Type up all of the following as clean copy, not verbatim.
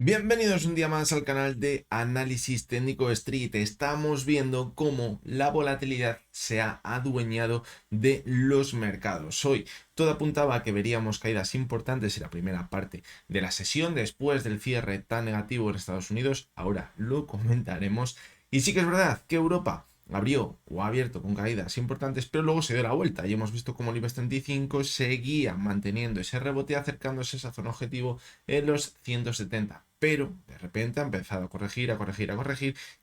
Bienvenidos un día más al canal de Análisis Técnico Street. Estamos viendo cómo la volatilidad se ha adueñado de los mercados. Hoy todo apuntaba a que veríamos caídas importantes en la primera parte de la sesión después del cierre tan negativo en Estados Unidos. Ahora lo comentaremos. Y sí que es verdad que Europa abrió o ha abierto con caídas importantes, pero luego se dio la vuelta y hemos visto cómo el IBEX 35 seguía manteniendo ese rebote, acercándose a esa zona objetivo en los 170, pero de repente ha empezado a corregir,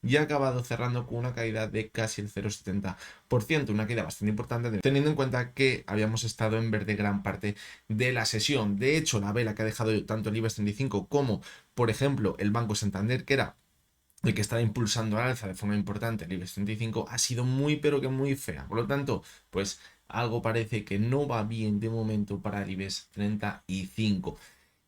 y ha acabado cerrando con una caída de casi el 0,70%, una caída bastante importante teniendo en cuenta que habíamos estado en verde gran parte de la sesión. De hecho, la vela que ha dejado tanto el IBEX 35 como, por ejemplo, el Banco Santander, que era el que estaba impulsando al alza de forma importante el IBEX 35, ha sido muy pero que muy fea. Por lo tanto, pues algo parece que no va bien de momento para el IBEX 35.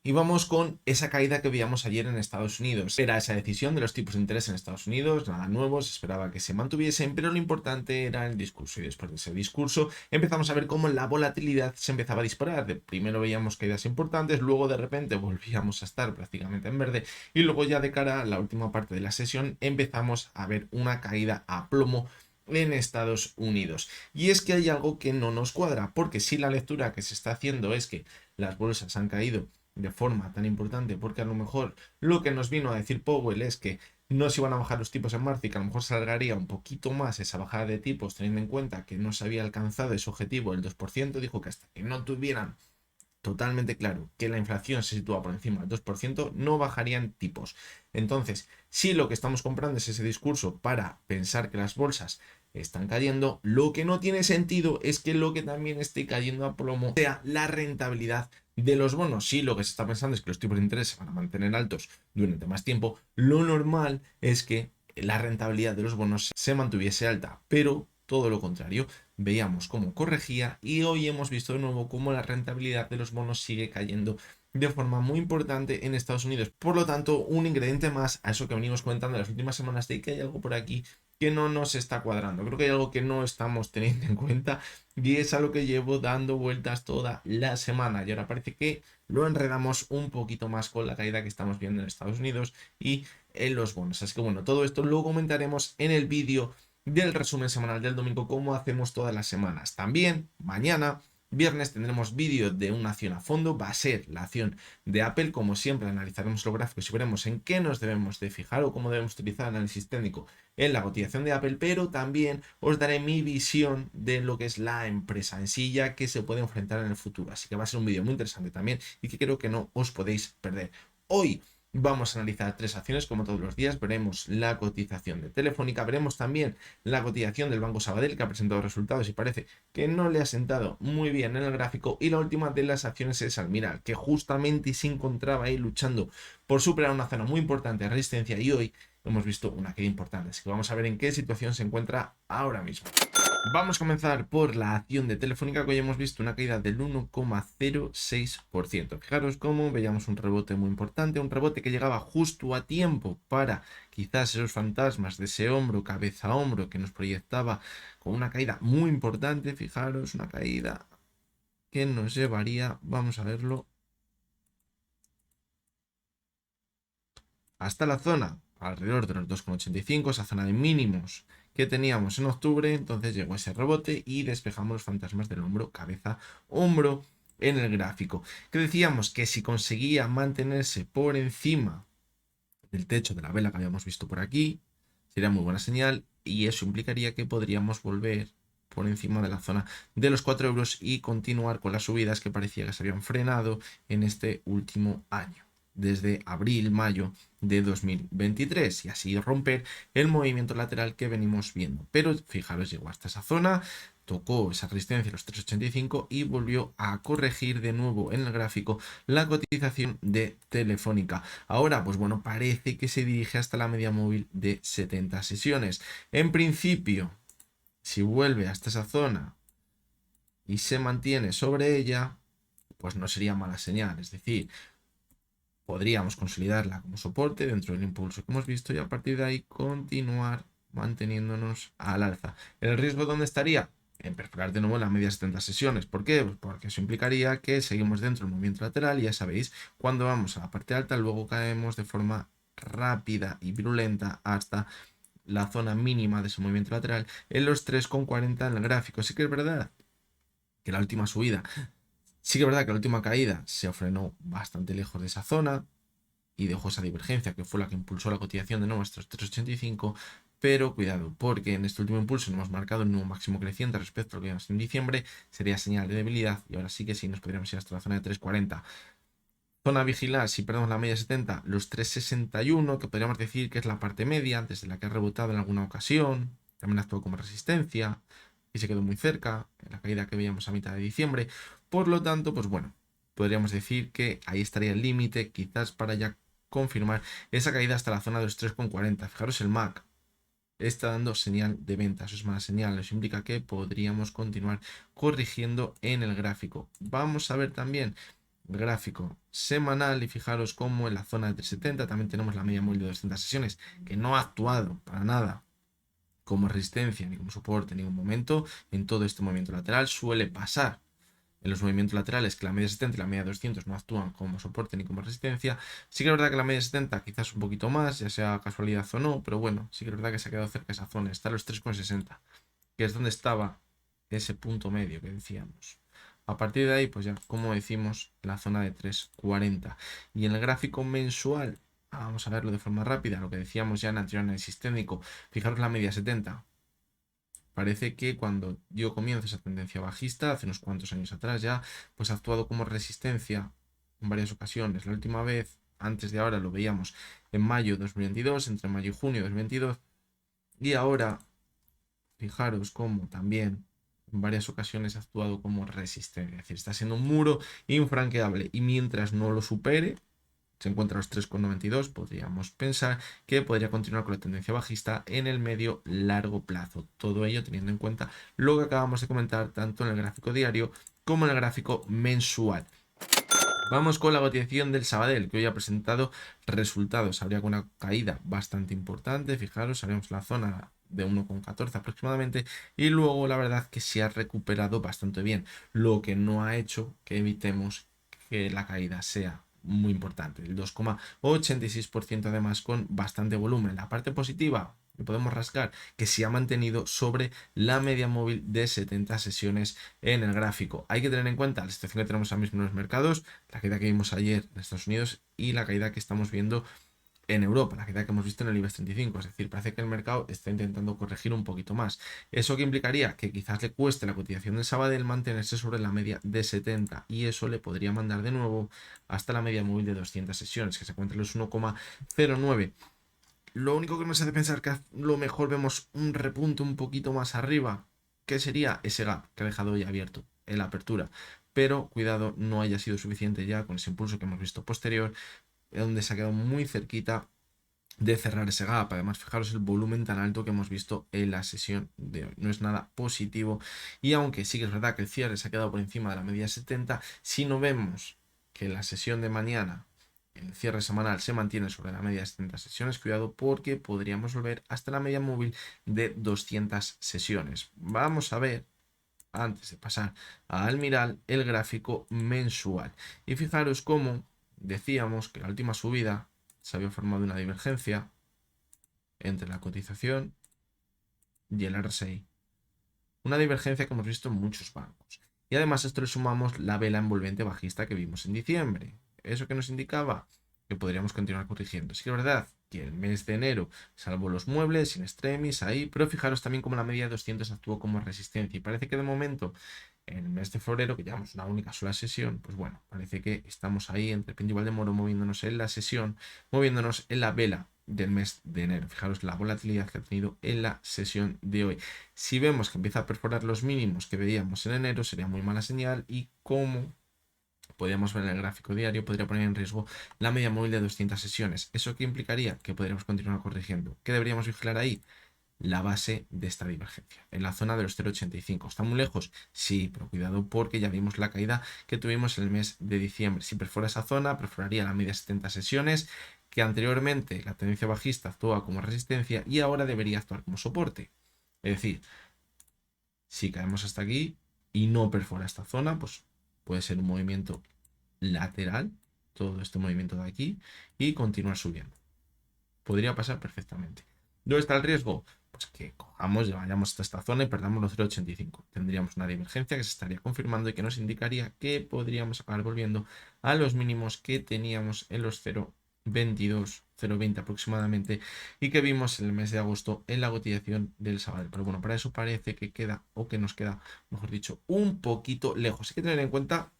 Y vamos con esa caída que veíamos ayer en Estados Unidos. Era esa decisión de los tipos de interés en Estados Unidos, nada nuevo, se esperaba que se mantuviesen, pero lo importante era el discurso. Y después de ese discurso empezamos a ver cómo la volatilidad se empezaba a disparar. Primero veíamos caídas importantes, luego de repente volvíamos a estar prácticamente en verde y luego ya de cara a la última parte de la sesión empezamos a ver una caída a plomo en Estados Unidos. Y es que hay algo que no nos cuadra, porque si la lectura que se está haciendo es que las bolsas han caído de forma tan importante, porque a lo mejor lo que nos vino a decir Powell es que no se iban a bajar los tipos en marzo y que a lo mejor se alargaría un poquito más esa bajada de tipos, teniendo en cuenta que no se había alcanzado ese objetivo del 2%, dijo que hasta que no tuvieran totalmente claro que la inflación se sitúa por encima del 2%, no bajarían tipos. Entonces, si lo que estamos comprando es ese discurso para pensar que las bolsas están cayendo, lo que no tiene sentido es que lo que también esté cayendo a plomo sea la rentabilidad de los bonos. Si lo que se está pensando es que los tipos de interés se van a mantener altos durante más tiempo, lo normal es que la rentabilidad de los bonos se mantuviese alta, pero todo lo contrario. Veíamos cómo corregía y hoy hemos visto de nuevo cómo la rentabilidad de los bonos sigue cayendo de forma muy importante en Estados Unidos. Por lo tanto, un ingrediente más a eso que venimos comentando en las últimas semanas de que hay algo por aquí que no nos está cuadrando. Creo que hay algo que no estamos teniendo en cuenta y es a lo que llevo dando vueltas toda la semana. Y ahora parece que lo enredamos un poquito más con la caída que estamos viendo en Estados Unidos y en los bonos. Así que bueno, todo esto lo comentaremos en el vídeo del resumen semanal del domingo, como hacemos todas las semanas. También mañana, viernes, tendremos vídeo de una acción a fondo. Va a ser la acción de Apple. Como siempre, analizaremos los gráficos y veremos en qué nos debemos de fijar o cómo debemos utilizar análisis técnico en la cotización de Apple, pero también os daré mi visión de lo que es la empresa en sí, ya que se puede enfrentar en el futuro. Así que va a ser un vídeo muy interesante también y que creo que no os podéis perder. Hoy vamos a analizar tres acciones como todos los días. Veremos la cotización de Telefónica, veremos también la cotización del Banco Sabadell, que ha presentado resultados y parece que no le ha sentado muy bien en el gráfico. Y la última de las acciones es Almirall, que justamente se encontraba ahí luchando por superar una zona muy importante de resistencia y hoy hemos visto una caída importante. Así que vamos a ver en qué situación se encuentra ahora mismo. Vamos a comenzar por la acción de Telefónica, que hoy hemos visto una caída del 1,06%. Fijaros cómo veíamos un rebote muy importante, un rebote que llegaba justo a tiempo para quizás esos fantasmas de ese hombro, cabeza a hombro, que nos proyectaba con una caída muy importante. Fijaros, una caída que nos llevaría, vamos a verlo, hasta la zona alrededor de los 2,85, esa zona de mínimos que teníamos en octubre. Entonces llegó ese rebote y despejamos los fantasmas del hombro, cabeza, hombro en el gráfico. Que decíamos que si conseguía mantenerse por encima del techo de la vela que habíamos visto por aquí, sería muy buena señal y eso implicaría que podríamos volver por encima de la zona de los 4 euros y continuar con las subidas que parecía que se habían frenado en este último año, desde abril, mayo de 2023, y así romper el movimiento lateral que venimos viendo. Pero fijaros, llegó hasta esa zona, tocó esa resistencia, los 3,85, y volvió a corregir de nuevo en el gráfico la cotización de Telefónica. Ahora, pues bueno, parece que se dirige hasta la media móvil de 70 sesiones. En principio, si vuelve hasta esa zona y se mantiene sobre ella, pues no sería mala señal. Es decir, podríamos consolidarla como soporte dentro del impulso que hemos visto y a partir de ahí continuar manteniéndonos al alza. ¿El riesgo dónde estaría? en perforar de nuevo la media 70 sesiones. ¿Por qué? Pues porque eso implicaría que seguimos dentro del movimiento lateral y ya sabéis, cuando vamos a la parte alta luego caemos de forma rápida y virulenta hasta la zona mínima de ese movimiento lateral en los 3,40 en el gráfico. Sí que es verdad que la última subida, sí que es verdad que la última caída se frenó bastante lejos de esa zona y dejó esa divergencia que fue la que impulsó la cotización de nuevo a estos 3,85, pero cuidado, porque en este último impulso no hemos marcado un nuevo máximo creciente respecto a lo que vimos en diciembre, sería señal de debilidad y ahora sí que sí nos podríamos ir hasta la zona de 3,40. Zona a vigilar, si perdemos la media 70, los 3,61, que podríamos decir que es la parte media, desde la que ha rebotado en alguna ocasión, también actuó como resistencia y se quedó muy cerca en la caída que veíamos a mitad de diciembre. Por lo tanto, pues bueno, podríamos decir que ahí estaría el límite, quizás para ya confirmar esa caída hasta la zona de los 3,40. Fijaros, el MAC está dando señal de venta, eso es mala señal, eso implica que podríamos continuar corrigiendo en el gráfico. Vamos a ver también gráfico semanal y fijaros cómo en la zona de 370 también tenemos la media móvil de 200 sesiones que no ha actuado para nada como resistencia ni como soporte en ningún momento en todo este movimiento lateral. Suele pasar en los movimientos laterales que la media 70 y la media 200 no actúan como soporte ni como resistencia. Sí que es verdad que la media 70 quizás un poquito más, ya sea casualidad o no, pero bueno, sí que es verdad que se ha quedado cerca de esa zona, está en los 3,60, que es donde estaba ese punto medio que decíamos. A partir de ahí, pues ya, como decimos, la zona de 3,40. Y en el gráfico mensual, vamos a verlo de forma rápida, lo que decíamos ya en el anterior análisis técnico, fijaros la media 70. Parece que cuando dio comienzo esa tendencia bajista, hace unos cuantos años atrás ya, pues ha actuado como resistencia en varias ocasiones. La última vez, antes de ahora, lo veíamos en mayo de 2022, entre mayo y junio de 2022. Y ahora, fijaros cómo también en varias ocasiones ha actuado como resistencia. Es decir, está siendo un muro infranqueable. Y mientras no lo supere, se encuentra a los 3,92, podríamos pensar que podría continuar con la tendencia bajista en el medio largo plazo. Todo ello teniendo en cuenta lo que acabamos de comentar tanto en el gráfico diario como en el gráfico mensual. Vamos con la cotización del Sabadell, que hoy ha presentado resultados. Habría una caída bastante importante. Fijaros, haremos la zona de 1,14 aproximadamente. Y luego la verdad que se ha recuperado bastante bien. Lo que no ha hecho que evitemos que la caída sea muy importante. El 2,86% además con bastante volumen. La parte positiva, que podemos rascar, que se ha mantenido sobre la media móvil de 70 sesiones en el gráfico. Hay que tener en cuenta la situación que tenemos ahora mismo en los mercados, la caída que vimos ayer en Estados Unidos y la caída que estamos viendo en Europa, la caída que hemos visto en el IBEX 35. Es decir, parece que el mercado está intentando corregir un poquito más. ¿Eso que implicaría? Que quizás le cueste la cotización del Sabadell mantenerse sobre la media de 70 y eso le podría mandar de nuevo hasta la media móvil de 200 sesiones, que se encuentra en los 1,09. Lo único que nos hace pensar que a lo mejor vemos un repunte un poquito más arriba, que sería ese gap que ha dejado hoy abierto en la apertura. Pero cuidado, no haya sido suficiente ya con ese impulso que hemos visto posterior, donde se ha quedado muy cerquita de cerrar ese gap. Además, fijaros el volumen tan alto que hemos visto en la sesión de hoy. No es nada positivo. Y aunque sí que es verdad que el cierre se ha quedado por encima de la media 70, si no vemos que la sesión de mañana, el cierre semanal, se mantiene sobre la media de 70 sesiones, cuidado porque podríamos volver hasta la media móvil de 200 sesiones. Vamos a ver, antes de pasar a Almiral, el gráfico mensual. Y fijaros cómo decíamos que la última subida se había formado una divergencia entre la cotización y el RSI. Una divergencia que hemos visto en muchos bancos. Y además a esto le sumamos la vela envolvente bajista que vimos en diciembre. ¿Eso que nos indicaba? Que podríamos continuar corrigiendo. Sí que es verdad que el mes de enero, salvo los muebles, sin extremis, ahí, pero fijaros también como la media de 200 actuó como resistencia. Y parece que de momento, en el mes de febrero, que llevamos una única sola sesión, pues bueno, parece que estamos ahí entre Pinto y Valdemoro moviéndonos en la sesión, moviéndonos en la vela del mes de enero. Fijaros la volatilidad que ha tenido en la sesión de hoy. Si vemos que empieza a perforar los mínimos que veíamos en enero, sería muy mala señal y como podríamos ver en el gráfico diario, podría poner en riesgo la media móvil de 200 sesiones. ¿Eso qué implicaría? Que podríamos continuar corrigiendo. ¿Qué deberíamos vigilar ahí? La base de esta divergencia, en la zona de los 0,85. ¿Está muy lejos? Sí, pero cuidado porque ya vimos la caída que tuvimos en el mes de diciembre. Si perfora esa zona, perforaría la media 70 sesiones, que anteriormente la tendencia bajista actuaba como resistencia y ahora debería actuar como soporte. Es decir, Si caemos hasta aquí y no perfora esta zona, pues puede ser un movimiento lateral, todo este movimiento de aquí, y continuar subiendo. Podría pasar perfectamente. ¿Dónde está el riesgo? Pues que cojamos, vayamos hasta esta zona y perdamos los 0,85. Tendríamos una divergencia que se estaría confirmando y que nos indicaría que podríamos acabar volviendo a los mínimos que teníamos en los 0,22, 0,20 aproximadamente y que vimos en el mes de agosto en la cotización del Sabadell. Pero bueno, para eso parece que queda, o que nos queda, mejor dicho, un poquito lejos. Hay que tener en cuenta.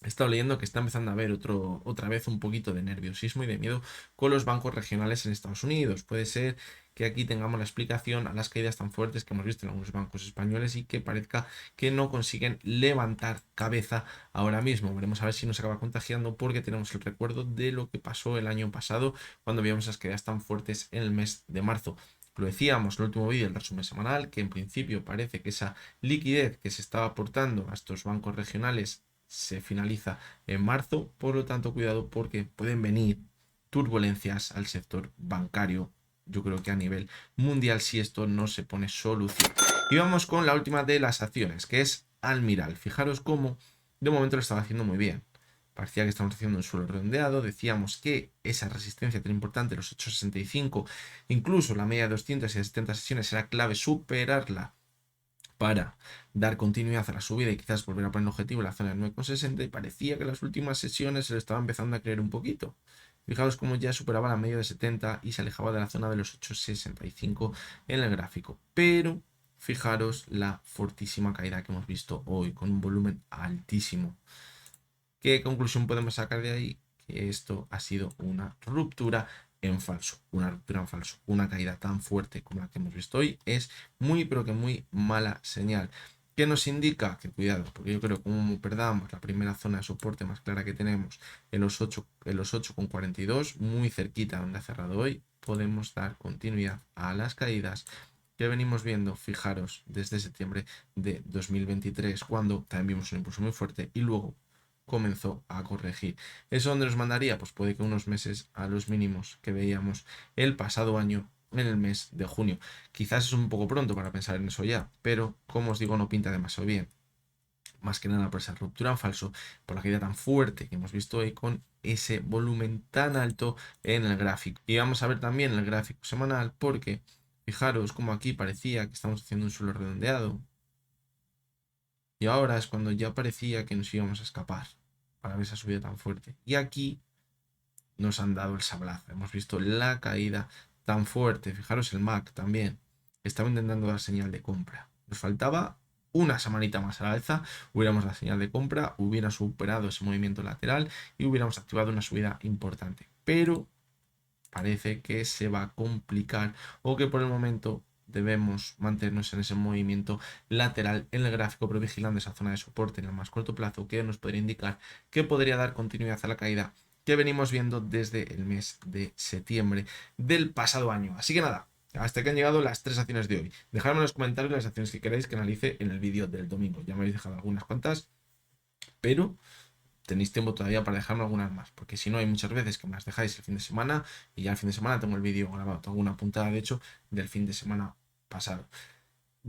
He estado leyendo que está empezando a haber otra vez un poquito de nerviosismo y de miedo con los bancos regionales en Estados Unidos. Puede ser que aquí tengamos la explicación a las caídas tan fuertes que hemos visto en algunos bancos españoles y que parezca que no consiguen levantar cabeza ahora mismo. Veremos a ver si nos acaba contagiando, porque tenemos el recuerdo de lo que pasó el año pasado cuando vimos esas caídas tan fuertes en el mes de marzo. Lo decíamos en el último vídeo, el resumen semanal, que en principio parece que esa liquidez que se estaba aportando a estos bancos regionales se finaliza en marzo. Por lo tanto, cuidado, porque pueden venir turbulencias al sector bancario, yo creo que a nivel mundial, si esto no se pone solución. Y vamos con la última de las acciones, que es Almiral. Fijaros cómo de momento lo estaba haciendo muy bien. Parecía que estamos haciendo un suelo redondeado. Decíamos que esa resistencia tan importante, los 8,65, incluso la media de 200 y 70 sesiones, era clave superarla para dar continuidad a la subida y quizás volver a poner el objetivo en la zona de 9,60, y parecía que las últimas sesiones se le estaba empezando a creer un poquito. Fijaos cómo ya superaba la media de 70 y se alejaba de la zona de los 8,65 en el gráfico. Pero fijaros la fortísima caída que hemos visto hoy, con un volumen altísimo. ¿Qué conclusión podemos sacar de ahí? Que esto ha sido una ruptura en falso. Una ruptura en falso. Una caída tan fuerte como la que hemos visto hoy es muy, pero que muy mala señal. ¿Qué nos indica? Que cuidado, porque yo creo que como perdamos la primera zona de soporte más clara que tenemos en los 8,42, muy cerquita donde ha cerrado hoy, podemos dar continuidad a las caídas que venimos viendo, fijaros, desde septiembre de 2023, cuando también vimos un impulso muy fuerte y luego comenzó a corregir. ¿Eso dónde nos mandaría? Pues puede que unos meses a los mínimos que veíamos el pasado año en el mes de junio. Quizás es un poco pronto para pensar en eso ya, pero como os digo, no pinta demasiado bien. Más que nada por esa ruptura en falso, por la caída tan fuerte que hemos visto hoy con ese volumen tan alto en el gráfico. Y vamos a ver también el gráfico semanal, porque fijaros como aquí parecía que estamos haciendo un suelo redondeado. Y ahora es cuando ya parecía que nos íbamos a escapar para ver esa subida tan fuerte. Y aquí nos han dado el sablazo. Hemos visto la caída tan fuerte. Fijaros el MAC también. Estaba intentando dar señal de compra. Nos faltaba una semanita más a la alza. Hubiéramos dado señal de compra, hubiera superado ese movimiento lateral y hubiéramos activado una subida importante. Pero parece que se va a complicar, o que por el momento debemos mantenernos en ese movimiento lateral en el gráfico, pero vigilando esa zona de soporte en el más corto plazo, que nos podría indicar que podría dar continuidad a la caída que venimos viendo desde el mes de septiembre del pasado año. Así que nada, hasta que han llegado las tres acciones de hoy. Dejadme en los comentarios las acciones que queráis que analice en el vídeo del domingo. Ya me habéis dejado algunas cuantas, pero tenéis tiempo todavía para dejarme algunas más, porque si no, hay muchas veces que me las dejáis el fin de semana y ya el fin de semana tengo el vídeo grabado, tengo una puntada de hecho del fin de semana pasado.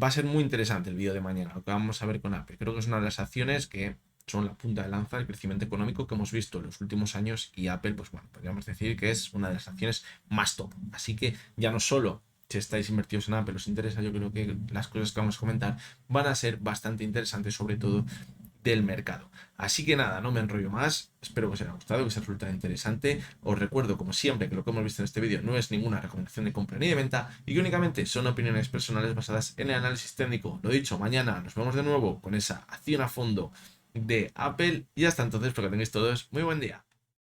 Va a ser muy interesante el vídeo de mañana, lo que vamos a ver con Apple. Creo que es una de las acciones que son la punta de lanza del crecimiento económico que hemos visto en los últimos años, y Apple, pues bueno, podríamos decir que es una de las acciones más top. Así que ya no solo si estáis invertidos en Apple os interesa, yo creo que las cosas que vamos a comentar van a ser bastante interesantes, sobre todo del mercado. Así que nada, no me enrollo más, espero que os haya gustado, que os haya resultado interesante. Os recuerdo, como siempre, que lo que hemos visto en este vídeo no es ninguna recomendación de compra ni de venta y que únicamente son opiniones personales basadas en el análisis técnico. Lo dicho, mañana nos vemos de nuevo con esa acción a fondo de Apple y hasta entonces, espero que tengáis todos muy buen día.